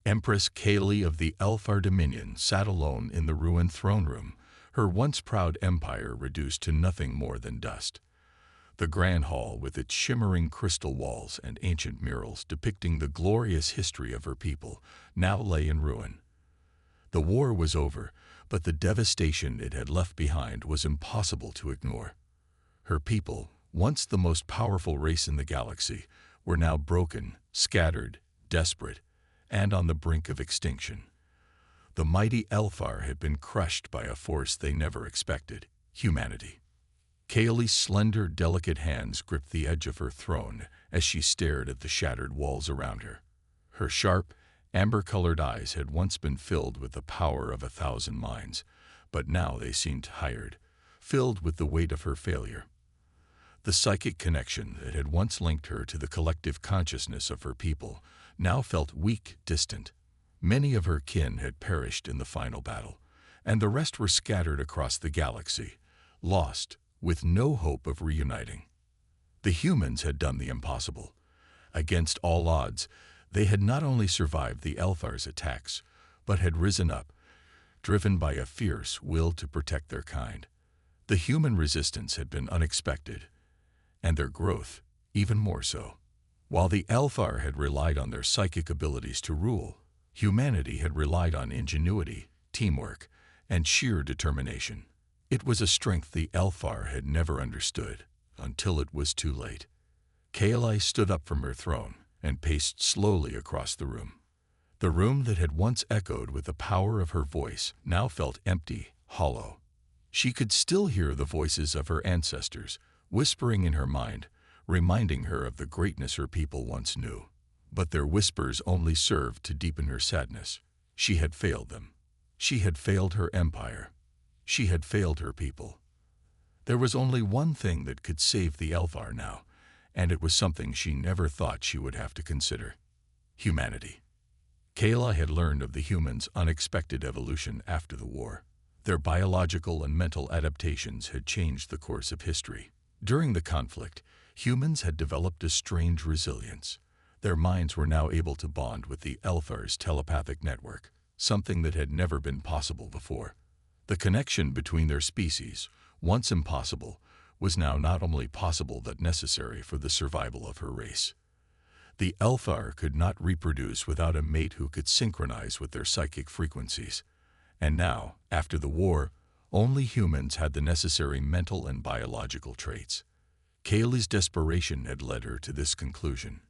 Empress Kaylee of the Elfar Dominion sat alone in the ruined throne room, her once proud empire reduced to nothing more than dust. The grand hall, with its shimmering crystal walls and ancient murals depicting the glorious history of her people, now lay in ruin. The war was over, but the devastation it had left behind was impossible to ignore. Her people, once the most powerful race in the galaxy, were now broken, scattered, desperate, and on the brink of extinction. The mighty Elfar had been crushed by a force they never expected: humanity. Kaylee's slender, delicate hands gripped the edge of her throne as she stared at the shattered walls around her. Her sharp, amber-colored eyes had once been filled with the power of 1,000 minds, but now they seemed tired, filled with the weight of her failure. The psychic connection that had once linked her to the collective consciousness of her people now felt weak, distant. Many of her kin had perished in the final battle, and the rest were scattered across the galaxy, lost, with no hope of reuniting. The humans had done the impossible. Against all odds, they had not only survived the Elfar's attacks, but had risen up, driven by a fierce will to protect their kind. The human resistance had been unexpected, and their growth even more so. While the Elfar had relied on their psychic abilities to rule, humanity had relied on ingenuity, teamwork, and sheer determination. It was a strength the Elfar had never understood, until it was too late. Kaylee stood up from her throne and paced slowly across the room. The room that had once echoed with the power of her voice now felt empty, hollow. She could still hear the voices of her ancestors, whispering in her mind, reminding her of the greatness her people once knew. But their whispers only served to deepen her sadness. She had failed them. She had failed her empire. She had failed her people. There was only one thing that could save the Elfar now, and it was something she never thought she would have to consider: humanity. Kaylee had learned of the humans' unexpected evolution after the war. Their biological and mental adaptations had changed the course of history. During the conflict, humans had developed a strange resilience. Their minds were now able to bond with the Elfar's telepathic network, something that had never been possible before. The connection between their species, once impossible, was now not only possible but necessary for the survival of her race. The Elfar could not reproduce without a mate who could synchronize with their psychic frequencies. And now, after the war, only humans had the necessary mental and biological traits. Kaylee's desperation had led her to this conclusion.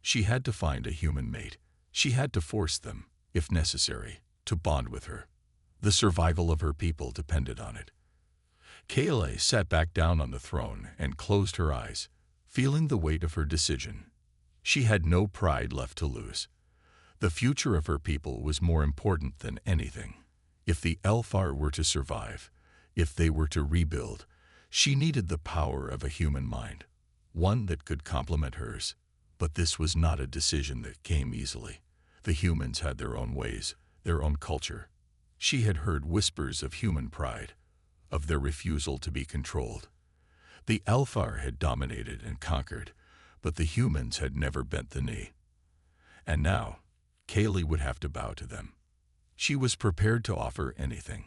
She had to find a human mate. She had to force them, if necessary, to bond with her. The survival of her people depended on it. Kaylee sat back down on the throne and closed her eyes, feeling the weight of her decision. She had no pride left to lose. The future of her people was more important than anything. If the Elfar were to survive, if they were to rebuild, she needed the power of a human mind, one that could complement hers. But this was not a decision that came easily. The humans had their own ways, their own culture. She had heard whispers of human pride, of their refusal to be controlled. The Elfar had dominated and conquered, but the humans had never bent the knee. And now, Kaylee would have to bow to them. She was prepared to offer anything.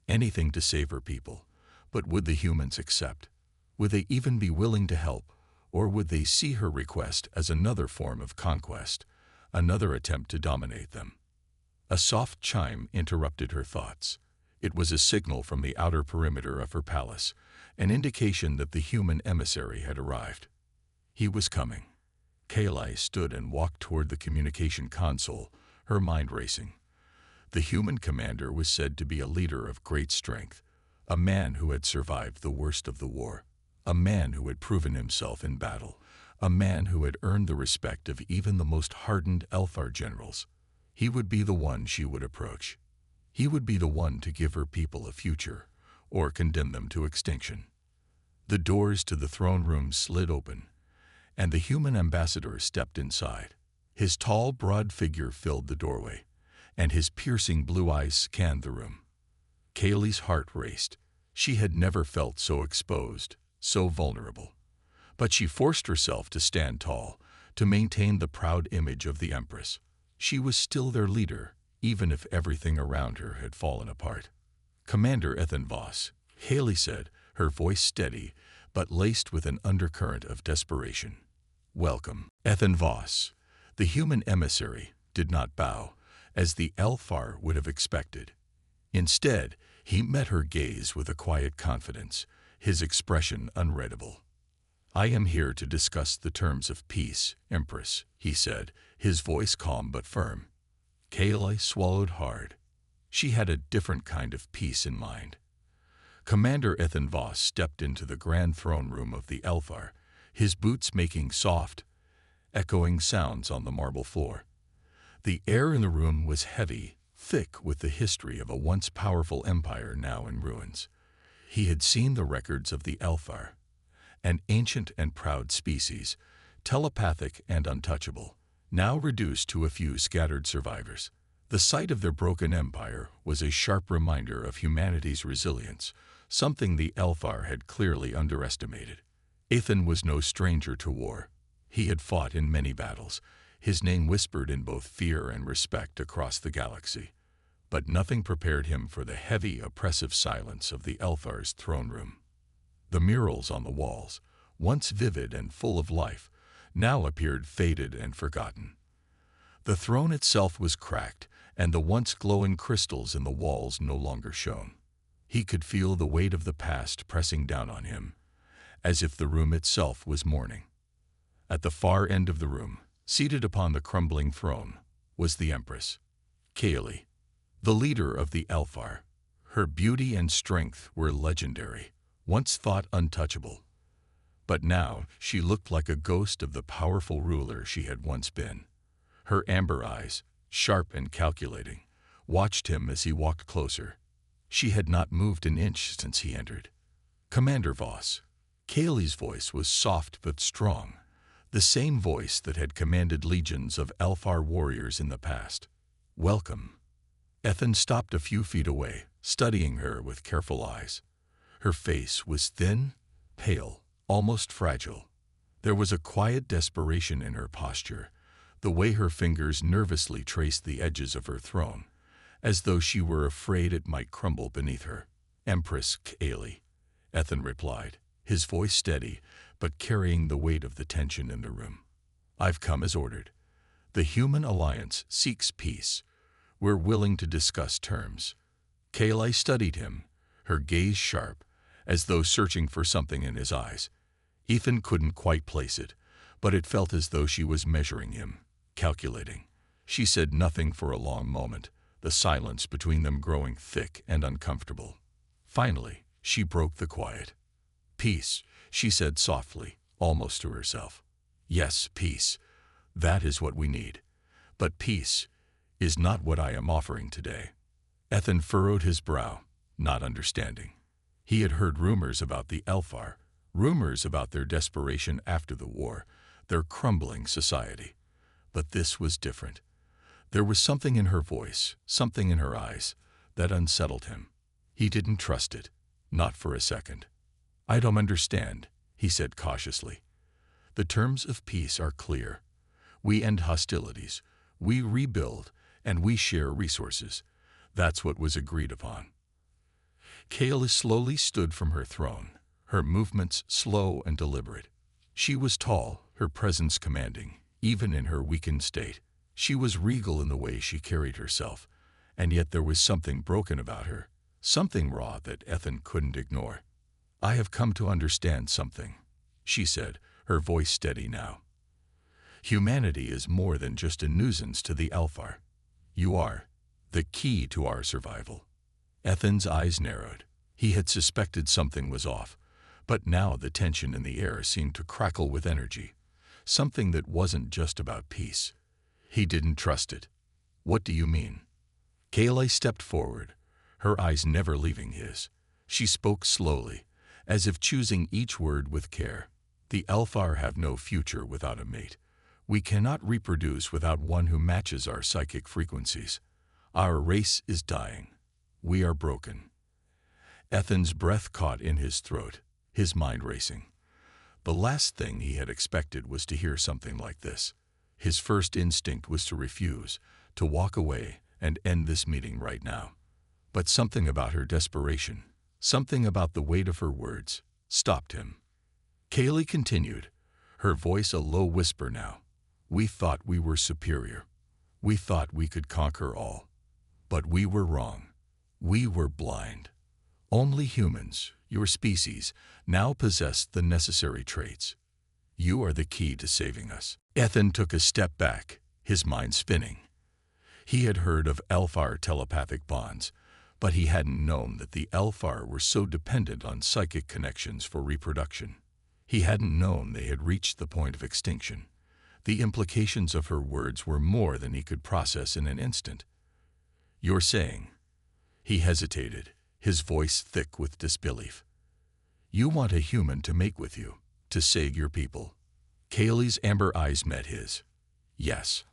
Anything to save her people. But would the humans accept? Would they even be willing to help? Or would they see her request as another form of conquest, another attempt to dominate them? A soft chime interrupted her thoughts. It was a signal from the outer perimeter of her palace, an indication that the human emissary had arrived. He was coming. Kaylee stood and walked toward the communication console, her mind racing. The human commander was said to be a leader of great strength, a man who had survived the worst of the war, a man who had proven himself in battle, a man who had earned the respect of even the most hardened Elfar generals. He would be the one she would approach. He would be the one to give her people a future, or condemn them to extinction. The doors to the throne room slid open, and the human ambassador stepped inside. His tall, broad figure filled the doorway, and his piercing blue eyes scanned the room. Kaylee's heart raced. She had never felt so exposed, so vulnerable. But she forced herself to stand tall, to maintain the proud image of the Empress. She was still their leader, even if everything around her had fallen apart. "Commander Ethan Voss," Haley said, her voice steady, but laced with an undercurrent of desperation. "Welcome." Ethan Voss, the human emissary, did not bow, as the Elfar would have expected. Instead, he met her gaze with a quiet confidence, his expression unreadable. "I am here to discuss the terms of peace, Empress," he said, his voice calm but firm. Kayla swallowed hard. She had a different kind of peace in mind. Commander Ethan Voss stepped into the grand throne room of the Elfar, his boots making soft, echoing sounds on the marble floor. The air in the room was heavy, thick with the history of a once powerful empire now in ruins. He had seen the records of the Elfar, an ancient and proud species, telepathic and untouchable, now reduced to a few scattered survivors. The sight of their broken empire was a sharp reminder of humanity's resilience, something the Elfar had clearly underestimated. Ethan was no stranger to war. He had fought in many battles, his name whispered in both fear and respect across the galaxy. But nothing prepared him for the heavy, oppressive silence of the Elfar's throne room. The murals on the walls, once vivid and full of life, now appeared faded and forgotten. The throne itself was cracked, and the once glowing crystals in the walls no longer shone. He could feel the weight of the past pressing down on him, as if the room itself was mourning. At the far end of the room, seated upon the crumbling throne, was the Empress, Kaylee, the leader of the Elfar. Her beauty and strength were legendary, once thought untouchable. But now she looked like a ghost of the powerful ruler she had once been. Her amber eyes, sharp and calculating, watched him as he walked closer. She had not moved an inch since he entered. "Commander Voss." Kaylee's voice was soft but strong, the same voice that had commanded legions of Elfar warriors in the past. "Welcome." Ethan stopped a few feet away, studying her with careful eyes. Her face was thin, pale, almost fragile. There was a quiet desperation in her posture, the way her fingers nervously traced the edges of her throne, as though she were afraid it might crumble beneath her. "Empress Kaylee," Ethan replied, his voice steady, but carrying the weight of the tension in the room. "I've come as ordered. The human alliance seeks peace. We're willing to discuss terms." Kaylee studied him, her gaze sharp, as though searching for something in his eyes. Ethan couldn't quite place it, but it felt as though she was measuring him, calculating. She said nothing for a long moment, the silence between them growing thick and uncomfortable. Finally, she broke the quiet. "Peace," she said softly, almost to herself. "Yes, peace. That is what we need. But peace is not what I am offering today." Ethan furrowed his brow, not understanding. He had heard rumors about the Elfar, rumors about their desperation after the war, their crumbling society. But this was different. There was something in her voice, something in her eyes, that unsettled him. He didn't trust it, not for a second. "I don't understand," he said cautiously. "The terms of peace are clear. We end hostilities, we rebuild, and we share resources. That's what was agreed upon." Kayla slowly stood from her throne, her movements slow and deliberate. She was tall, her presence commanding, even in her weakened state. She was regal in the way she carried herself, and yet there was something broken about her, something raw that Ethan couldn't ignore. "I have come to understand something," she said, her voice steady now. "Humanity is more than just a nuisance to the Elfar. You are the key to our survival." Ethan's eyes narrowed. He had suspected something was off, but now the tension in the air seemed to crackle with energy, something that wasn't just about peace. He didn't trust it. "What do you mean?" Kayla stepped forward, her eyes never leaving his. She spoke slowly, as if choosing each word with care. "The Elfar have no future without a mate. We cannot reproduce without one who matches our psychic frequencies. Our race is dying. We are broken." Ethan's breath caught in his throat, his mind racing. The last thing he had expected was to hear something like this. His first instinct was to refuse, to walk away and end this meeting right now. But something about her desperation, something about the weight of her words, stopped him. Kaylee continued, her voice a low whisper now. We thought we were superior. We thought we could conquer all. But we were wrong. We were blind. Only humans, your species, now possess the necessary traits. You are the key to saving us. Ethan took a step back, his mind spinning. He had heard of Elfar telepathic bonds, but he hadn't known that the Elfar were so dependent on psychic connections for reproduction. He hadn't known they had reached the point of extinction. The implications of her words were more than he could process in an instant. You're saying? He hesitated, his voice thick with disbelief. You want a human to mate with you, to save your people. Kaylee's amber eyes met his. Yes,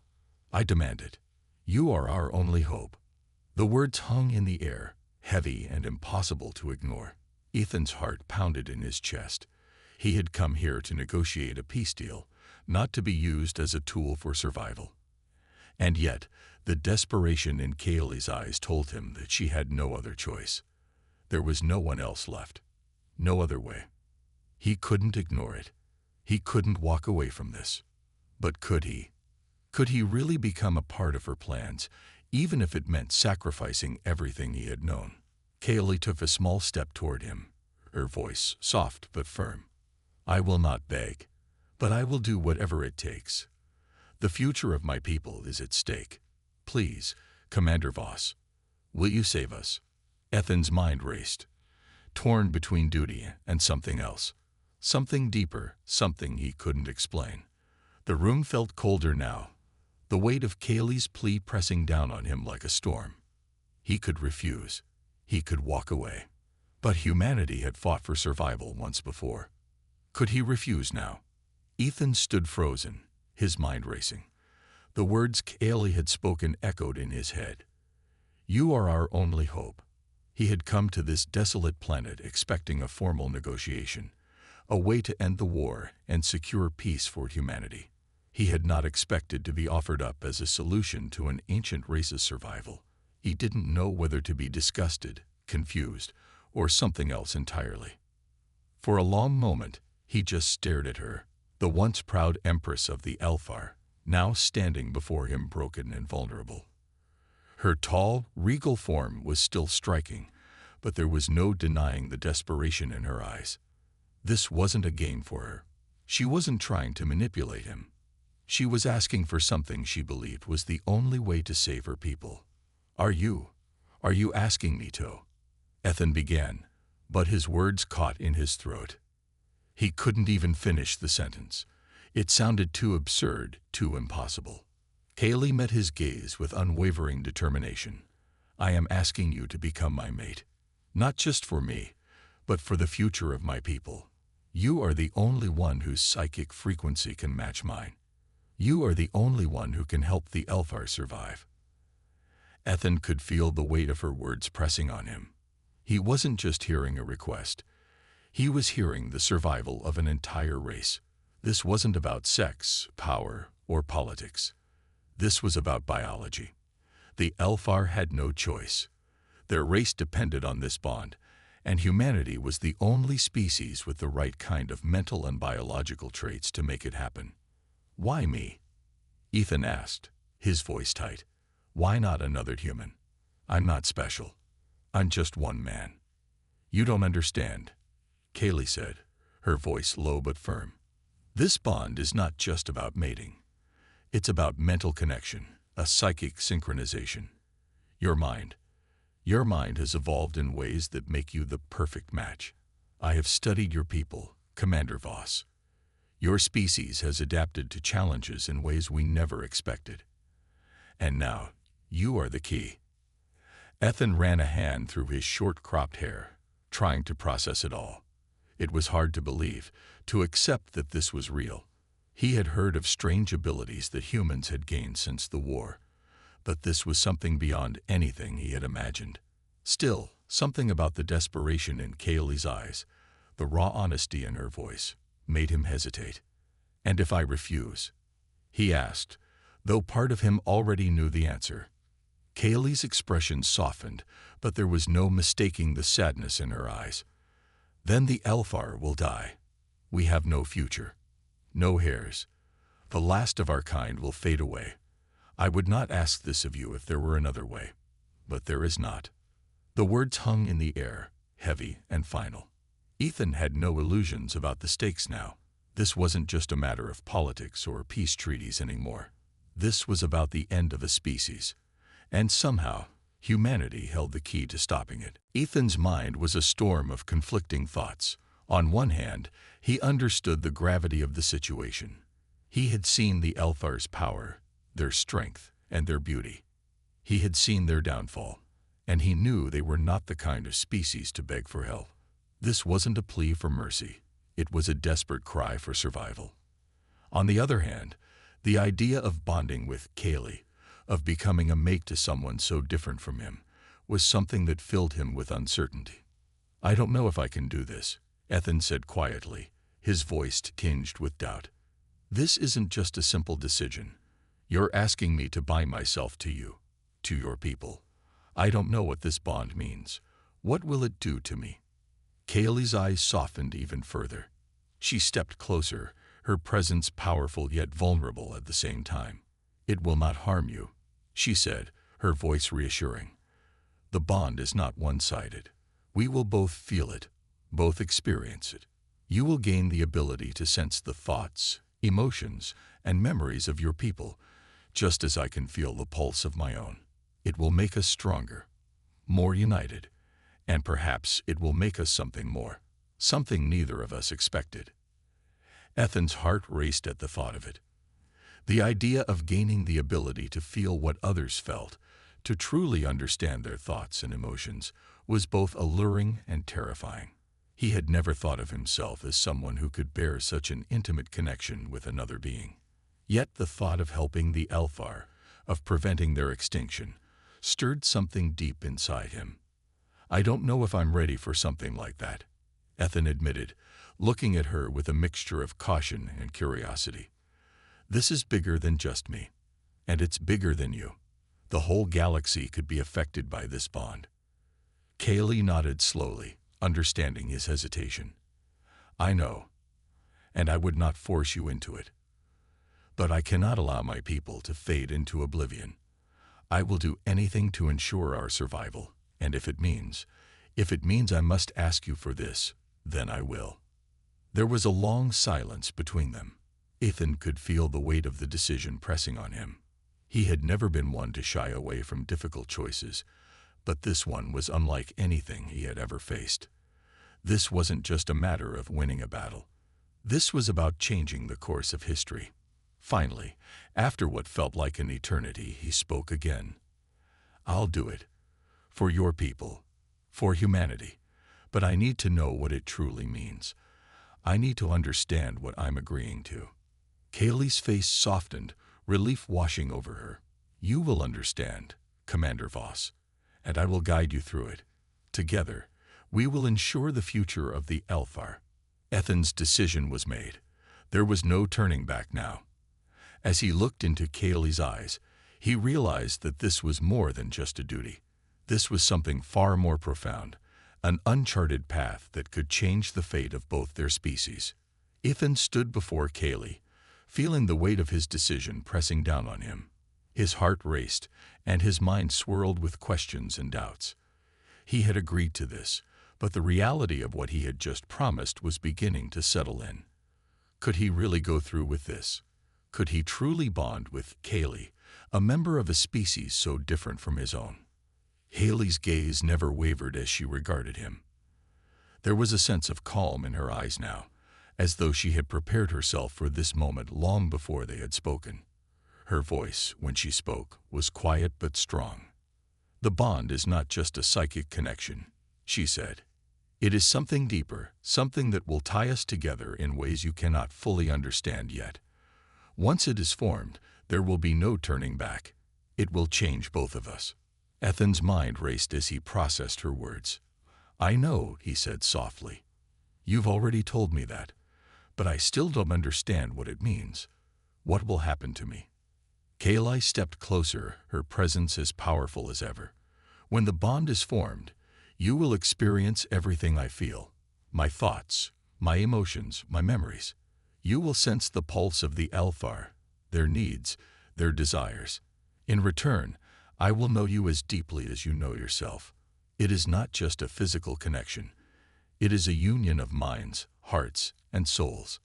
I demanded. You are our only hope. The words hung in the air, heavy and impossible to ignore. Ethan's heart pounded in his chest. He had come here to negotiate a peace deal, not to be used as a tool for survival. And yet, the desperation in Kaylee's eyes told him that she had no other choice. There was no one else left. No other way. He couldn't ignore it. He couldn't walk away from this. But could he? Could he really become a part of her plans, even if it meant sacrificing everything he had known? Kaylee took a small step toward him, her voice soft but firm. I will not beg, but I will do whatever it takes. The future of my people is at stake. Please, Commander Voss, will you save us? Ethan's mind raced, torn between duty and something else. Something deeper, something he couldn't explain. The room felt colder now, the weight of Kaylee's plea pressing down on him like a storm. He could refuse. He could walk away. But humanity had fought for survival once before. Could he refuse now? Ethan stood frozen, his mind racing. The words Kaylee had spoken echoed in his head. You are our only hope. He had come to this desolate planet expecting a formal negotiation, a way to end the war and secure peace for humanity. He had not expected to be offered up as a solution to an ancient race's survival. He didn't know whether to be disgusted, confused, or something else entirely. For a long moment, he just stared at her, the once proud empress of the Elfar, now standing before him broken and vulnerable. Her tall, regal form was still striking, but there was no denying the desperation in her eyes. This wasn't a game for her. She wasn't trying to manipulate him. She was asking for something she believed was the only way to save her people. Are you asking me to? Ethan began, but his words caught in his throat. He couldn't even finish the sentence. It sounded too absurd, too impossible. Kaylee met his gaze with unwavering determination. I am asking you to become my mate. Not just for me, but for the future of my people. You are the only one whose psychic frequency can match mine. You are the only one who can help the Elfar survive. Ethan could feel the weight of her words pressing on him. He wasn't just hearing a request. He was hearing the survival of an entire race. This wasn't about sex, power, or politics. This was about biology. The Elfar had no choice. Their race depended on this bond, and humanity was the only species with the right kind of mental and biological traits to make it happen. Why me? Ethan asked, his voice tight. Why not another human? I'm not special. I'm just one man. You don't understand, Kaylee said, her voice low but firm. This bond is not just about mating. It's about mental connection, a psychic synchronization. Your mind has evolved in ways that make you the perfect match. I have studied your people, Commander Voss. Your species has adapted to challenges in ways we never expected. And now, you are the key. Ethan ran a hand through his short-cropped hair, trying to process it all. It was hard to believe, to accept that this was real. He had heard of strange abilities that humans had gained since the war, but this was something beyond anything he had imagined. Still, something about the desperation in Kaylee's eyes, the raw honesty in her voice, made him hesitate. And if I refuse? he asked, though part of him already knew the answer. Kaylee's expression softened, but there was no mistaking the sadness in her eyes. Then the Elfar will die. We have no future. No heirs. The last of our kind will fade away. I would not ask this of you if there were another way. But there is not. The words hung in the air, heavy and final. Ethan had no illusions about the stakes now. This wasn't just a matter of politics or peace treaties anymore. This was about the end of a species. And somehow, humanity held the key to stopping it. Ethan's mind was a storm of conflicting thoughts. On one hand, he understood the gravity of the situation. He had seen the Elfar's power, their strength, and their beauty. He had seen their downfall, and he knew they were not the kind of species to beg for help. This wasn't a plea for mercy. It was a desperate cry for survival. On the other hand, the idea of bonding with Kaylee, of becoming a mate to someone so different from him, was something that filled him with uncertainty. I don't know if I can do this, Ethan said quietly, his voice tinged with doubt. This isn't just a simple decision. You're asking me to bind myself to you, to your people. I don't know what this bond means. What will it do to me? Kaylee's eyes softened even further. She stepped closer, her presence powerful yet vulnerable at the same time. It will not harm you, she said, her voice reassuring. The bond is not one-sided. We will both feel it, both experience it. You will gain the ability to sense the thoughts, emotions, and memories of your people, just as I can feel the pulse of my own. It will make us stronger, more united, and perhaps it will make us something more, something neither of us expected. Ethan's heart raced at the thought of it. The idea of gaining the ability to feel what others felt, to truly understand their thoughts and emotions, was both alluring and terrifying. He had never thought of himself as someone who could bear such an intimate connection with another being. Yet the thought of helping the Elfar, of preventing their extinction, stirred something deep inside him. I don't know if I'm ready for something like that, Ethan admitted, looking at her with a mixture of caution and curiosity. This is bigger than just me, and it's bigger than you. The whole galaxy could be affected by this bond. Kaylee nodded slowly, understanding his hesitation. I know, and I would not force you into it. But I cannot allow my people to fade into oblivion. I will do anything to ensure our survival, and if it means I must ask you for this, then I will. There was a long silence between them. Ethan could feel the weight of the decision pressing on him. He had never been one to shy away from difficult choices, but this one was unlike anything he had ever faced. This wasn't just a matter of winning a battle. This was about changing the course of history. Finally, after what felt like an eternity, he spoke again. I'll do it. For your people. For humanity. But I need to know what it truly means. I need to understand what I'm agreeing to. Kaylee's face softened, relief washing over her. You will understand, Commander Voss, and I will guide you through it. Together, we will ensure the future of the Elfar. Ethan's decision was made. There was no turning back now. As he looked into Kaylee's eyes, he realized that this was more than just a duty. This was something far more profound, an uncharted path that could change the fate of both their species. Ethan stood before Kaylee, feeling the weight of his decision pressing down on him. His heart raced, and his mind swirled with questions and doubts. He had agreed to this, but the reality of what he had just promised was beginning to settle in. Could he really go through with this? Could he truly bond with Kaylee, a member of a species so different from his own? Haley's gaze never wavered as she regarded him. There was a sense of calm in her eyes now, as though she had prepared herself for this moment long before they had spoken. Her voice, when she spoke, was quiet but strong. The bond is not just a psychic connection, she said. It is something deeper, something that will tie us together in ways you cannot fully understand yet. Once it is formed, there will be no turning back. It will change both of us. Ethan's mind raced as he processed her words. I know, he said softly. You've already told me that, but I still don't understand what it means. What will happen to me? Kaylee stepped closer, her presence as powerful as ever. When the bond is formed, you will experience everything I feel. My thoughts, my emotions, my memories. You will sense the pulse of the Alfar, their needs, their desires. In return, I will know you as deeply as you know yourself. It is not just a physical connection. It is a union of minds, hearts, and souls.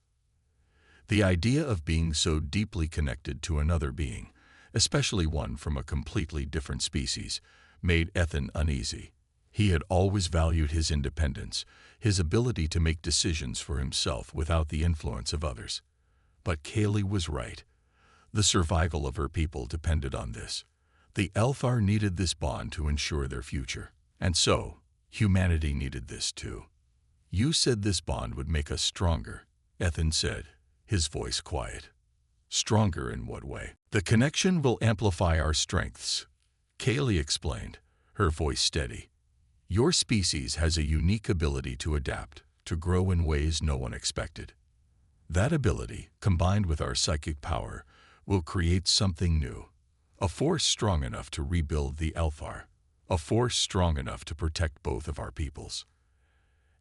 The idea of being so deeply connected to another being, especially one from a completely different species, made Ethan uneasy. He had always valued his independence, his ability to make decisions for himself without the influence of others. But Kaylee was right. The survival of her people depended on this. The Alfar needed this bond to ensure their future. And so, humanity needed this too. You said this bond would make us stronger, Ethan said, his voice quiet. Stronger in what way? The connection will amplify our strengths, Kaylee explained, her voice steady. Your species has a unique ability to adapt, to grow in ways no one expected. That ability, combined with our psychic power, will create something new. A force strong enough to rebuild the Alfar. A force strong enough to protect both of our peoples.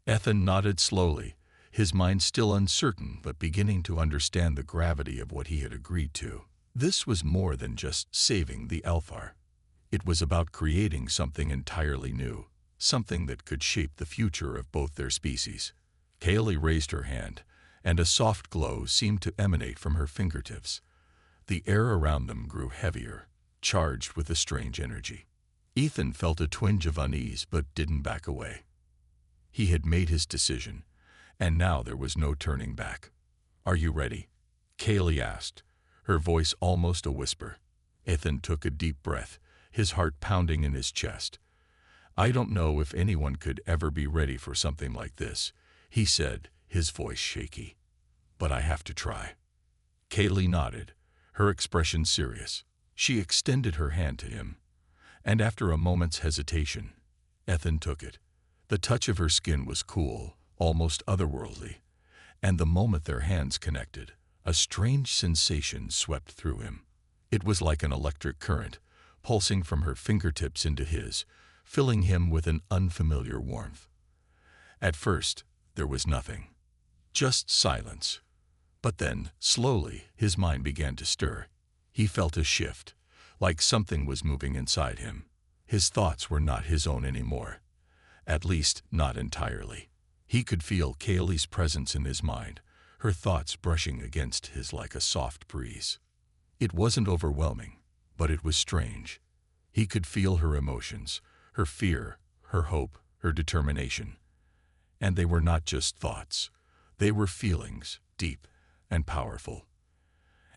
Ethan nodded slowly, his mind still uncertain but beginning to understand the gravity of what he had agreed to. This was more than just saving the Alfar. It was about creating something entirely new, something that could shape the future of both their species. Kaylee raised her hand, and a soft glow seemed to emanate from her fingertips. The air around them grew heavier, charged with a strange energy. Ethan felt a twinge of unease but didn't back away. He had made his decision, and now there was no turning back. Are you ready? Kaylee asked, her voice almost a whisper. Ethan took a deep breath, his heart pounding in his chest. I don't know if anyone could ever be ready for something like this, he said, his voice shaky. But I have to try. Kaylee nodded, her expression serious. She extended her hand to him, and after a moment's hesitation, Ethan took it. The touch of her skin was cool, almost otherworldly, and the moment their hands connected, a strange sensation swept through him. It was like an electric current, pulsing from her fingertips into his, filling him with an unfamiliar warmth. At first, there was nothing. Just silence. But then, slowly, his mind began to stir. He felt a shift, like something was moving inside him. His thoughts were not his own anymore. At least, not entirely. He could feel Kaylee's presence in his mind, her thoughts brushing against his like a soft breeze. It wasn't overwhelming, but it was strange. He could feel her emotions, her fear, her hope, her determination. And they were not just thoughts. They were feelings, deep and powerful.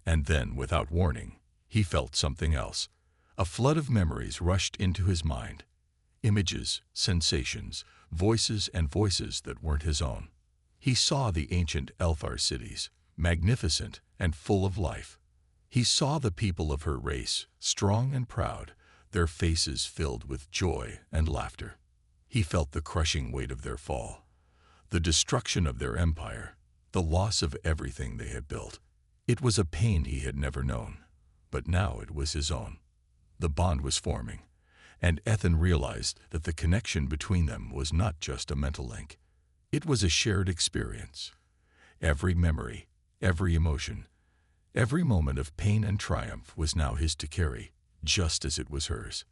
And then, without warning, he felt something else. A flood of memories rushed into his mind. Images, sensations, voices and voices that weren't his own. He saw the ancient Alfar cities, magnificent and full of life. He saw the people of her race, strong and proud, their faces filled with joy and laughter. He felt the crushing weight of their fall, the destruction of their empire, the loss of everything they had built. It was a pain he had never known, but now it was his own. The bond was forming, and Ethan realized that the connection between them was not just a mental link. It was a shared experience. Every memory, every emotion, every moment of pain and triumph was now his to carry, just as it was hers.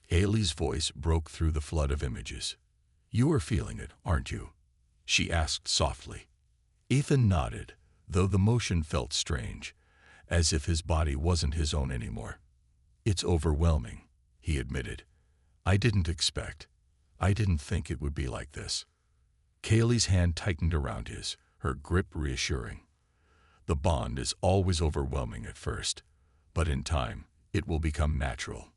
Haley's voice broke through the flood of images. You are feeling it, aren't you? She asked softly. Ethan nodded, though the motion felt strange, as if his body wasn't his own anymore. It's overwhelming, he admitted. I didn't think it would be like this. Kaylee's hand tightened around his, her grip reassuring. The bond is always overwhelming at first, but in time, it will become natural.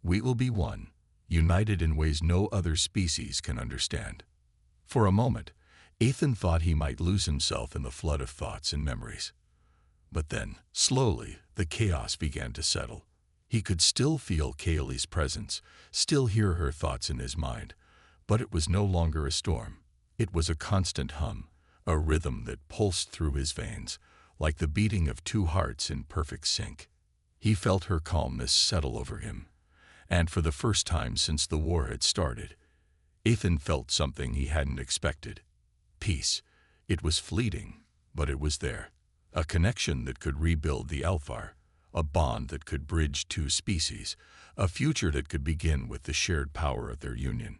We will be one, united in ways no other species can understand. For a moment, Ethan thought he might lose himself in the flood of thoughts and memories. But then, slowly, the chaos began to settle. He could still feel Kaylee's presence, still hear her thoughts in his mind, but it was no longer a storm. It was a constant hum, a rhythm that pulsed through his veins, like the beating of two hearts in perfect sync. He felt her calmness settle over him, and for the first time since the war had started, Ethan felt something he hadn't expected. Peace. It was fleeting, but it was there. A connection that could rebuild the Alfar, a bond that could bridge two species, a future that could begin with the shared power of their union.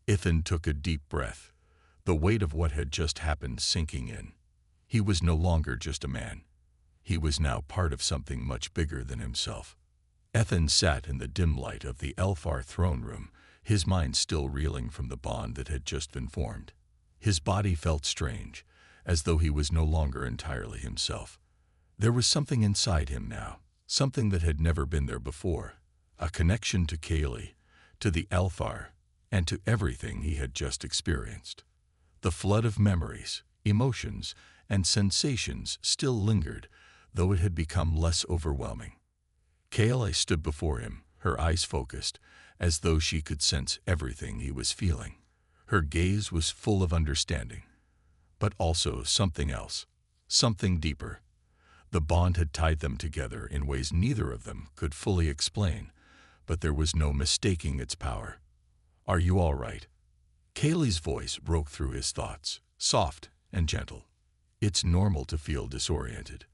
Ethan took a deep breath, the weight of what had just happened sinking in. He was no longer just a man. He was now part of something much bigger than himself. Ethan sat in the dim light of the Alfar throne room, his mind still reeling from the bond that had just been formed. His body felt strange, as though he was no longer entirely himself. There was something inside him now, something that had never been there before, a connection to Kaylee, to the Alfar, and to everything he had just experienced. The flood of memories, emotions, and sensations still lingered, though it had become less overwhelming. Kaylee stood before him, her eyes focused, as though she could sense everything he was feeling. Her gaze was full of understanding, but also something else, something deeper. The bond had tied them together in ways neither of them could fully explain, but there was no mistaking its power. "Are you all right?" Kaylee's voice broke through his thoughts, soft and gentle. "It's normal to feel disoriented.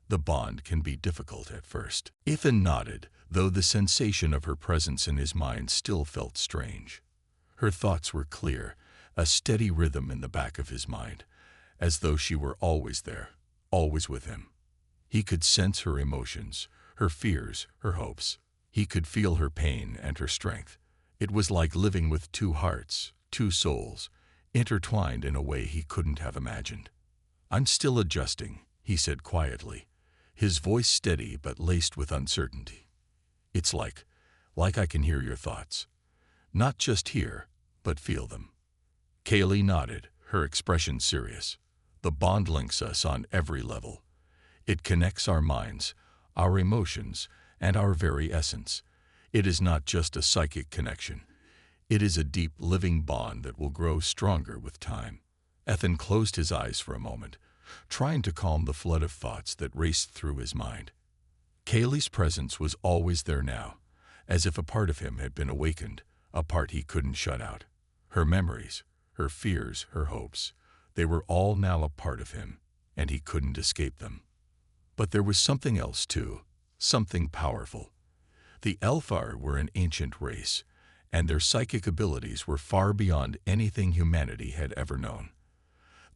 The bond can be difficult at first." Ethan nodded, though the sensation of her presence in his mind still felt strange. Her thoughts were clear, a steady rhythm in the back of his mind, as though she were always there, always with him. He could sense her emotions, her fears, her hopes. He could feel her pain and her strength. It was like living with two hearts, two souls, intertwined in a way he couldn't have imagined. "I'm still adjusting," he said quietly, his voice steady but laced with uncertainty. "It's like I can hear your thoughts. Not just hear, but feel them." Kaylee nodded, her expression serious. "The bond links us on every level. It connects our minds, our emotions, and our very essence. It is not just a psychic connection. It is a deep, living bond that will grow stronger with time." Ethan closed his eyes for a moment, trying to calm the flood of thoughts that raced through his mind. Kaylee's presence was always there now, as if a part of him had been awakened, a part he couldn't shut out. Her memories, her fears, her hopes, they were all now a part of him, and he couldn't escape them. But there was something else too, something powerful. The Alfar were an ancient race, and their psychic abilities were far beyond anything humanity had ever known.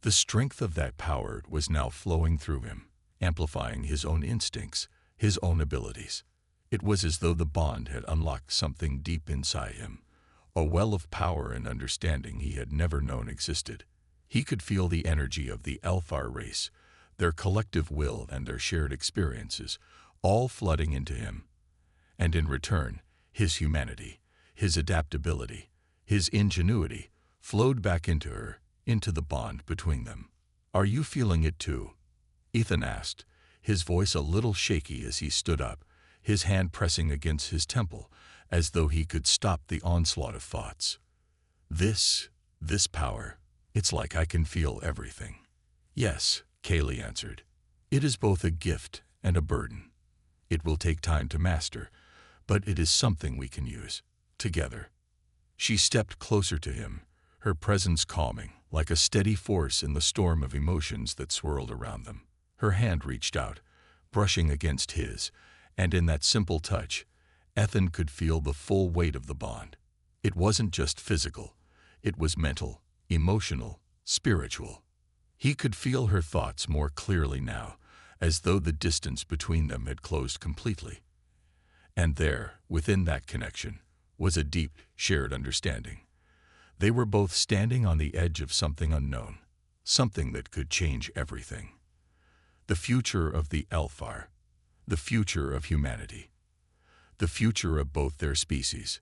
The strength of that power was now flowing through him, amplifying his own instincts, his own abilities. It was as though the bond had unlocked something deep inside him, a well of power and understanding he had never known existed. He could feel the energy of the Alfar race, their collective will and their shared experiences, all flooding into him. And in return, his humanity, his adaptability, his ingenuity flowed back into her, into the bond between them. "Are you feeling it too?" Ethan asked, his voice a little shaky as he stood up, his hand pressing against his temple, as though he could stop the onslaught of thoughts. This power, it's like I can feel everything." "Yes," Kaylee answered. "It is both a gift and a burden. It will take time to master, but it is something we can use, together." She stepped closer to him, her presence calming, like a steady force in the storm of emotions that swirled around them. Her hand reached out, brushing against his, and in that simple touch, Ethan could feel the full weight of the bond. It wasn't just physical, it was mental, emotional, spiritual. He could feel her thoughts more clearly now, as though the distance between them had closed completely. And there, within that connection, was a deep, shared understanding. They were both standing on the edge of something unknown, something that could change everything. The future of the Alfar, the future of humanity, the future of both their species.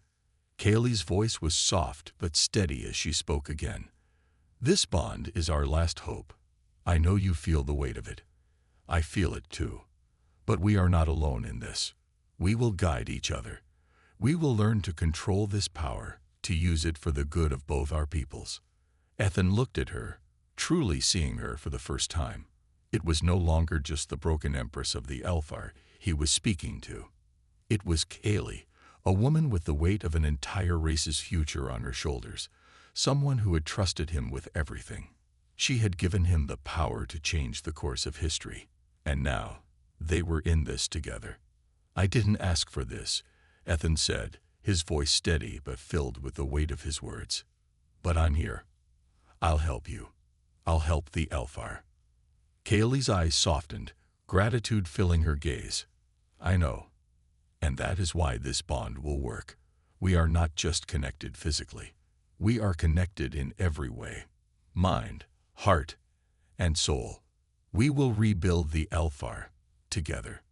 Kaylee's voice was soft but steady as she spoke again. "This bond is our last hope. I know you feel the weight of it. I feel it too. But we are not alone in this. We will guide each other. We will learn to control this power, to use it for the good of both our peoples." Ethan looked at her, truly seeing her for the first time. It was no longer just the broken empress of the Elfar he was speaking to. It was Kaylee, a woman with the weight of an entire race's future on her shoulders, someone who had trusted him with everything. She had given him the power to change the course of history, and now they were in this together. "I didn't ask for this," Ethan said, his voice steady but filled with the weight of his words. "But I'm here. I'll help you. I'll help the Elfar." Kaylee's eyes softened, gratitude filling her gaze. "I know. And that is why this bond will work. We are not just connected physically. We are connected in every way. Mind, heart, and soul. We will rebuild the Elfar together."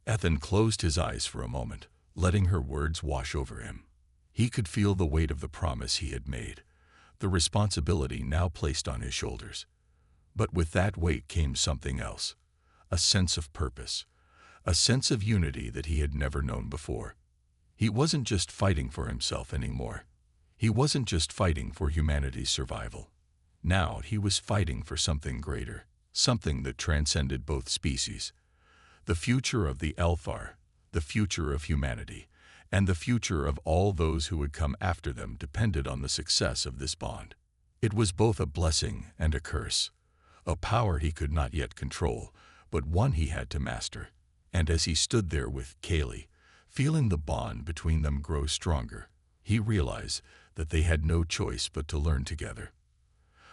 Ethan closed his eyes for a moment, letting her words wash over him. He could feel the weight of the promise he had made, the responsibility now placed on his shoulders. But with that weight came something else, a sense of purpose, a sense of unity that he had never known before. He wasn't just fighting for himself anymore. He wasn't just fighting for humanity's survival. Now he was fighting for something greater, something that transcended both species. The future of the Elfar, the future of humanity, and the future of all those who would come after them depended on the success of this bond. It was both a blessing and a curse, a power he could not yet control, but one he had to master. And as he stood there with Kaylee, feeling the bond between them grow stronger, he realized that they had no choice but to learn together.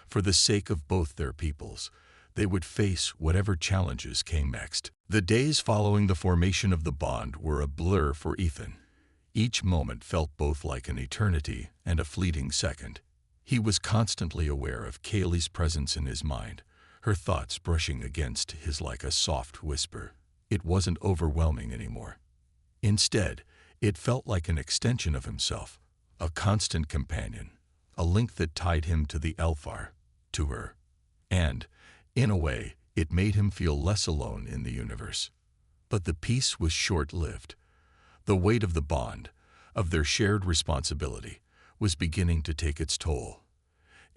For the sake of both their peoples, they would face whatever challenges came next. The days following the formation of the bond were a blur for Ethan. Each moment felt both like an eternity and a fleeting second. He was constantly aware of Kaylee's presence in his mind, her thoughts brushing against his like a soft whisper. It wasn't overwhelming anymore. Instead, it felt like an extension of himself, a constant companion, a link that tied him to the Elfar, to her. And, in a way, it made him feel less alone in the universe. But the peace was short-lived. The weight of the bond, of their shared responsibility, was beginning to take its toll.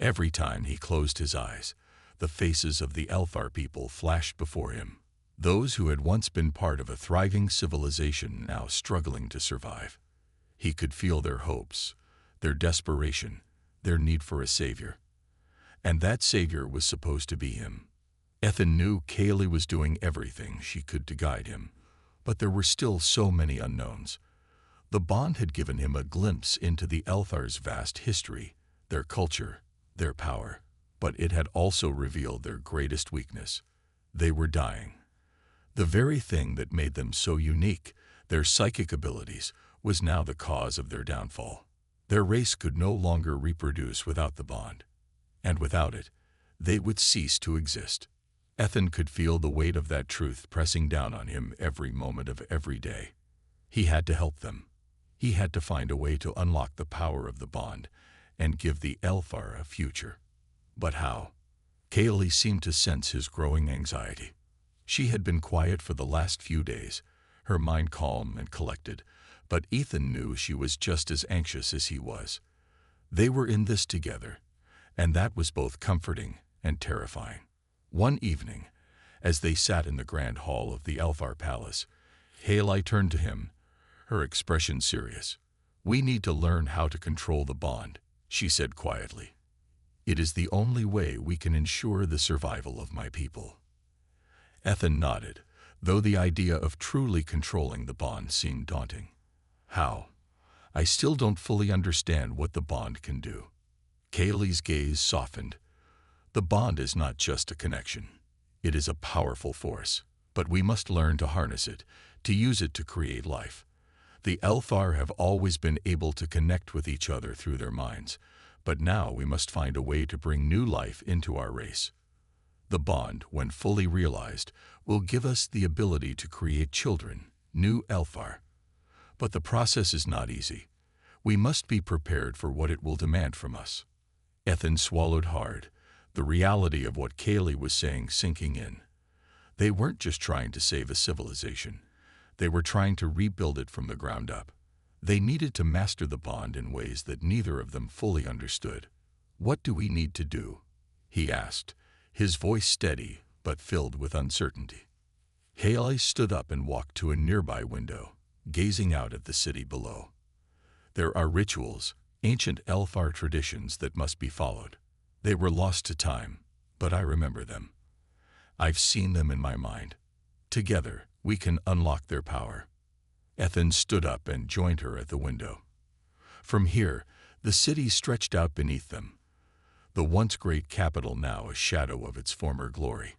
Every time he closed his eyes, the faces of the Elfar people flashed before him. Those who had once been part of a thriving civilization now struggling to survive. He could feel their hopes, their desperation, their need for a savior. And that savior was supposed to be him. Ethan knew Kaylee was doing everything she could to guide him, but there were still so many unknowns. The bond had given him a glimpse into the Elfar's vast history, their culture, their power, but it had also revealed their greatest weakness. They were dying. The very thing that made them so unique, their psychic abilities, was now the cause of their downfall. Their race could no longer reproduce without the bond, and without it, they would cease to exist. Ethan could feel the weight of that truth pressing down on him every moment of every day. He had to help them. He had to find a way to unlock the power of the bond and give the Elfar a future. But how? Kaylee seemed to sense his growing anxiety. She had been quiet for the last few days, her mind calm and collected, but Ethan knew she was just as anxious as he was. They were in this together, and that was both comforting and terrifying. One evening, as they sat in the grand hall of the Elfar Palace, Kaylee turned to him, her expression serious. "We need to learn how to control the bond," she said quietly. "It is the only way we can ensure the survival of my people." Ethan nodded, though the idea of truly controlling the bond seemed daunting. "How? I still don't fully understand what the bond can do." Kaylee's gaze softened. "The bond is not just a connection. It is a powerful force, but we must learn to harness it, to use it to create life. The Elfar have always been able to connect with each other through their minds, but now we must find a way to bring new life into our race. The bond, when fully realized, will give us the ability to create children, new Elfar. But the process is not easy. We must be prepared for what it will demand from us." Ethan swallowed hard, the reality of what Kaylee was saying sinking in. They weren't just trying to save a civilization. They were trying to rebuild it from the ground up. They needed to master the bond in ways that neither of them fully understood. "What do we need to do?" he asked, his voice steady but filled with uncertainty. Haley stood up and walked to a nearby window, gazing out at the city below. There are rituals, ancient Elfar traditions that must be followed. They were lost to time, but I remember them. I've seen them in my mind. Together, we can unlock their power. Ethan stood up and joined her at the window. From here, the city stretched out beneath them, the once great capital now a shadow of its former glory.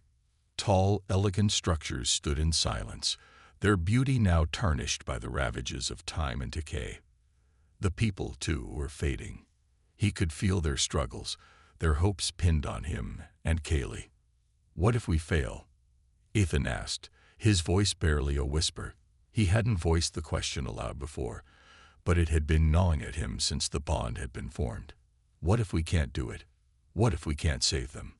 Tall, elegant structures stood in silence, their beauty now tarnished by the ravages of time and decay. The people, too, were fading. He could feel their struggles, their hopes pinned on him and Kaylee. "What if we fail?" Ethan asked, his voice barely a whisper. He hadn't voiced the question aloud before, but it had been gnawing at him since the bond had been formed. "What if we can't do it? What if we can't save them?"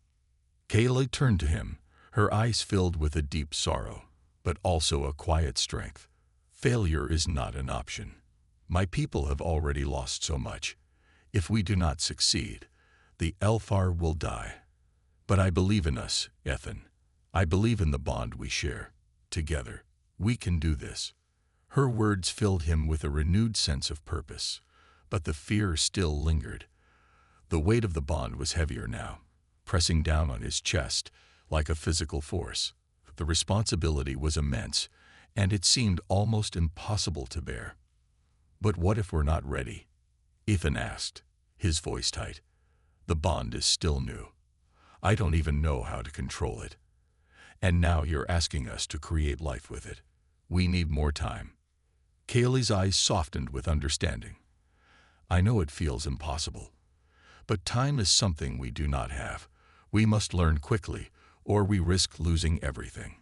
Kaylee turned to him, her eyes filled with a deep sorrow, but also a quiet strength. "Failure is not an option. My people have already lost so much. If we do not succeed, the Elfar will die. But I believe in us, Ethan. I believe in the bond we share. Together, we can do this." Her words filled him with a renewed sense of purpose, but the fear still lingered. The weight of the bond was heavier now, pressing down on his chest like a physical force. The responsibility was immense, and it seemed almost impossible to bear. "But what if we're not ready?" Ethan asked, his voice tight. "The bond is still new. I don't even know how to control it. And now you're asking us to create life with it. We need more time." Kaylee's eyes softened with understanding. "I know it feels impossible. But time is something we do not have. We must learn quickly, or we risk losing everything.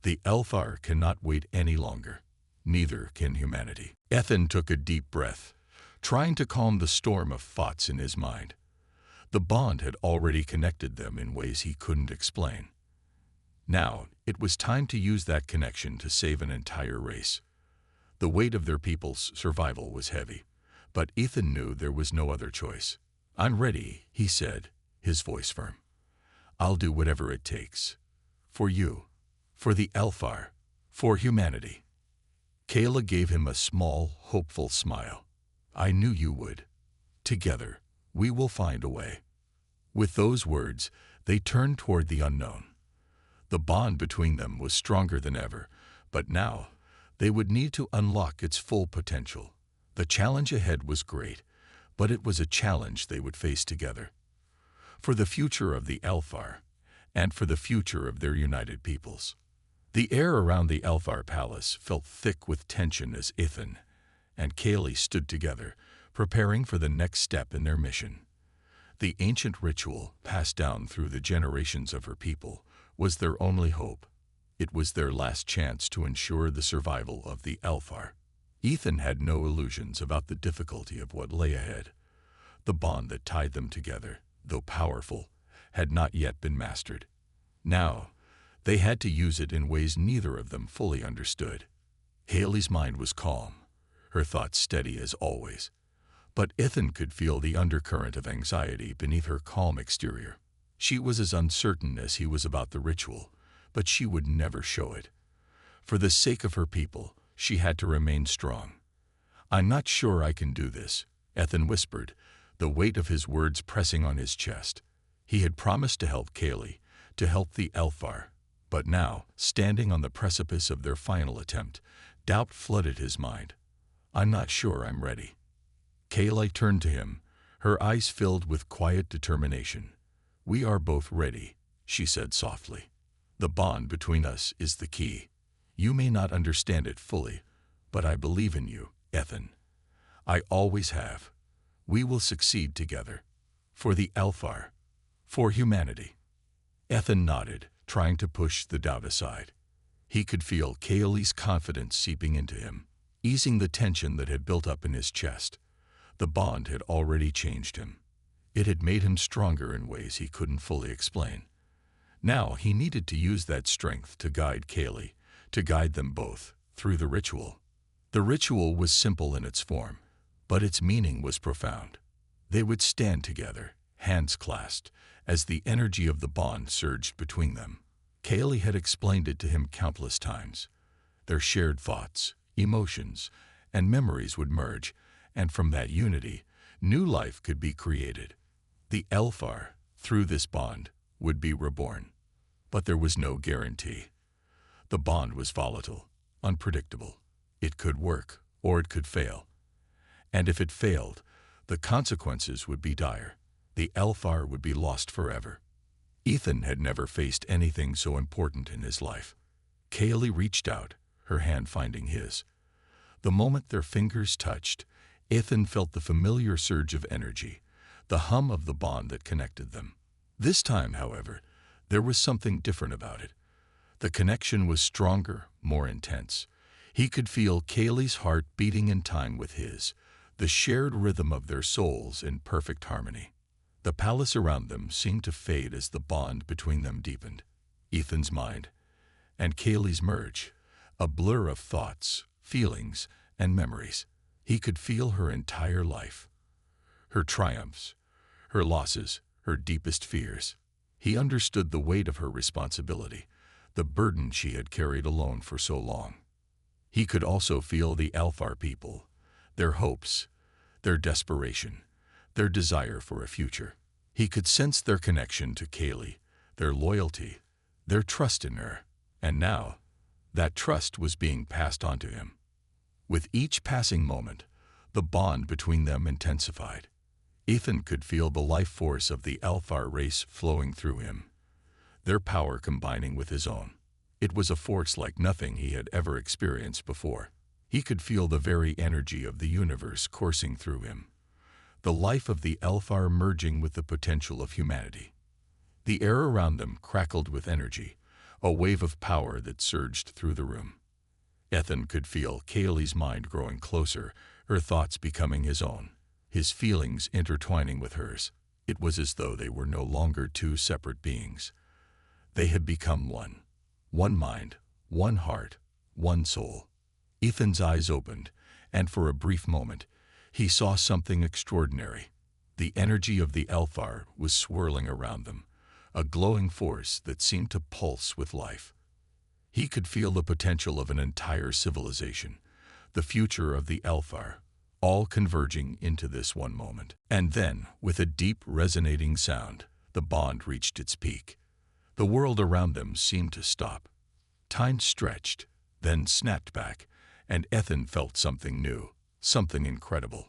The Elfar cannot wait any longer. Neither can humanity." Ethan took a deep breath, trying to calm the storm of thoughts in his mind. The bond had already connected them in ways he couldn't explain. Now, it was time to use that connection to save an entire race. The weight of their people's survival was heavy, but Ethan knew there was no other choice. "I'm ready," he said, his voice firm. "I'll do whatever it takes. For you, for the Elfar, for humanity." Kayla gave him a small, hopeful smile. "I knew you would. Together, we will find a way." With those words, they turned toward the unknown. The bond between them was stronger than ever, but now they would need to unlock its full potential. The challenge ahead was great, but it was a challenge they would face together. For the future of the Elfar, and for the future of their united peoples. The air around the Elfar palace felt thick with tension as Ethan and Kaylee stood together, preparing for the next step in their mission. The ancient ritual, passed down through the generations of her people, was their only hope. It was their last chance to ensure the survival of the Elfar. Ethan had no illusions about the difficulty of what lay ahead. The bond that tied them together, though powerful, had not yet been mastered. Now, they had to use it in ways neither of them fully understood. Haley's mind was calm, her thoughts steady as always. But Ethan could feel the undercurrent of anxiety beneath her calm exterior. She was as uncertain as he was about the ritual, but she would never show it. For the sake of her people, she had to remain strong. "I'm not sure I can do this," Ethan whispered, the weight of his words pressing on his chest. He had promised to help Kaylee, to help the Elfar, but now, standing on the precipice of their final attempt, doubt flooded his mind. "I'm not sure I'm ready." Kaylee turned to him, her eyes filled with quiet determination. "We are both ready," she said softly. "The bond between us is the key. You may not understand it fully, but I believe in you, Ethan. I always have. We will succeed together. For the Elfar. For humanity." Ethan nodded, trying to push the doubt aside. He could feel Kaylee's confidence seeping into him, easing the tension that had built up in his chest. The bond had already changed him. It had made him stronger in ways he couldn't fully explain. Now he needed to use that strength to guide Kaylee, to guide them both, through the ritual. The ritual was simple in its form, but its meaning was profound. They would stand together, hands clasped, as the energy of the bond surged between them. Kaylee had explained it to him countless times. Their shared thoughts, emotions, and memories would merge, and from that unity, new life could be created. The Elfar, through this bond, would be reborn. But there was no guarantee. The bond was volatile, unpredictable. It could work, or it could fail. And if it failed, the consequences would be dire. The Elfar would be lost forever. Ethan had never faced anything so important in his life. Kaylee reached out, her hand finding his. The moment their fingers touched, Ethan felt the familiar surge of energy, the hum of the bond that connected them. This time, however, there was something different about it. The connection was stronger, more intense. He could feel Kaylee's heart beating in time with his, the shared rhythm of their souls in perfect harmony. The palace around them seemed to fade as the bond between them deepened. Ethan's mind and Kaylee's merge, a blur of thoughts, feelings, and memories. He could feel her entire life, her triumphs, her losses, her deepest fears. He understood the weight of her responsibility, the burden she had carried alone for so long. He could also feel the Elfar people, their hopes, their desperation, their desire for a future. He could sense their connection to Kaylee, their loyalty, their trust in her. And now, that trust was being passed on to him. With each passing moment, the bond between them intensified. Ethan could feel the life force of the Elfar race flowing through him, their power combining with his own. It was a force like nothing he had ever experienced before. He could feel the very energy of the universe coursing through him, the life of the Elfar merging with the potential of humanity. The air around them crackled with energy, a wave of power that surged through the room. Ethan could feel Kaylee's mind growing closer, her thoughts becoming his own, his feelings intertwining with hers. It was as though they were no longer two separate beings. They had become one. One mind, one heart, one soul. Ethan's eyes opened, and for a brief moment, he saw something extraordinary. The energy of the Elfar was swirling around them, a glowing force that seemed to pulse with life. He could feel the potential of an entire civilization, the future of the Elfar, all converging into this one moment. And then, with a deep, resonating sound, the bond reached its peak. The world around them seemed to stop. Time stretched, then snapped back, and Ethan felt something new, something incredible.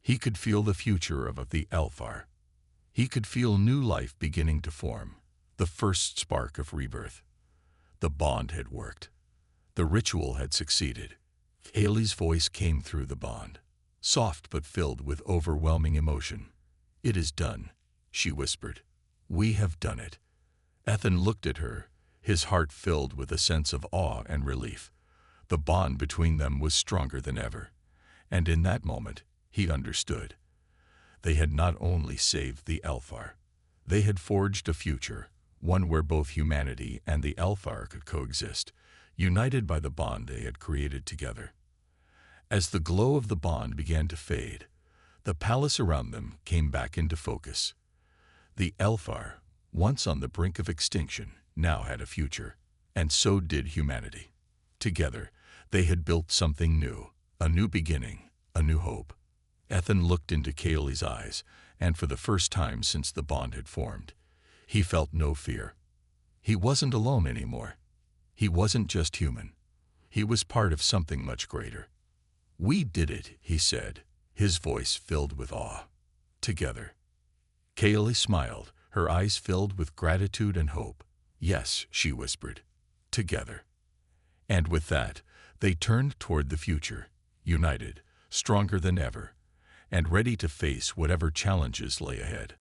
He could feel the future of the Elfar. He could feel new life beginning to form, the first spark of rebirth. The bond had worked. The ritual had succeeded. Kaylee's voice came through the bond, soft but filled with overwhelming emotion. "It is done," she whispered. "We have done it." Ethan looked at her, his heart filled with a sense of awe and relief. The bond between them was stronger than ever, and in that moment, he understood. They had not only saved the Elfar, they had forged a future, one where both humanity and the Elfar could coexist, united by the bond they had created together. As the glow of the bond began to fade, the palace around them came back into focus. The Elfar, once on the brink of extinction, now had a future, and so did humanity. Together, they had built something new, a new beginning, a new hope. Ethan looked into Kaylee's eyes, and for the first time since the bond had formed, he felt no fear. He wasn't alone anymore. He wasn't just human. He was part of something much greater. "We did it," he said, his voice filled with awe. "Together." Kaylee smiled, her eyes filled with gratitude and hope. "Yes," she whispered, "together." And with that, they turned toward the future, united, stronger than ever, and ready to face whatever challenges lay ahead.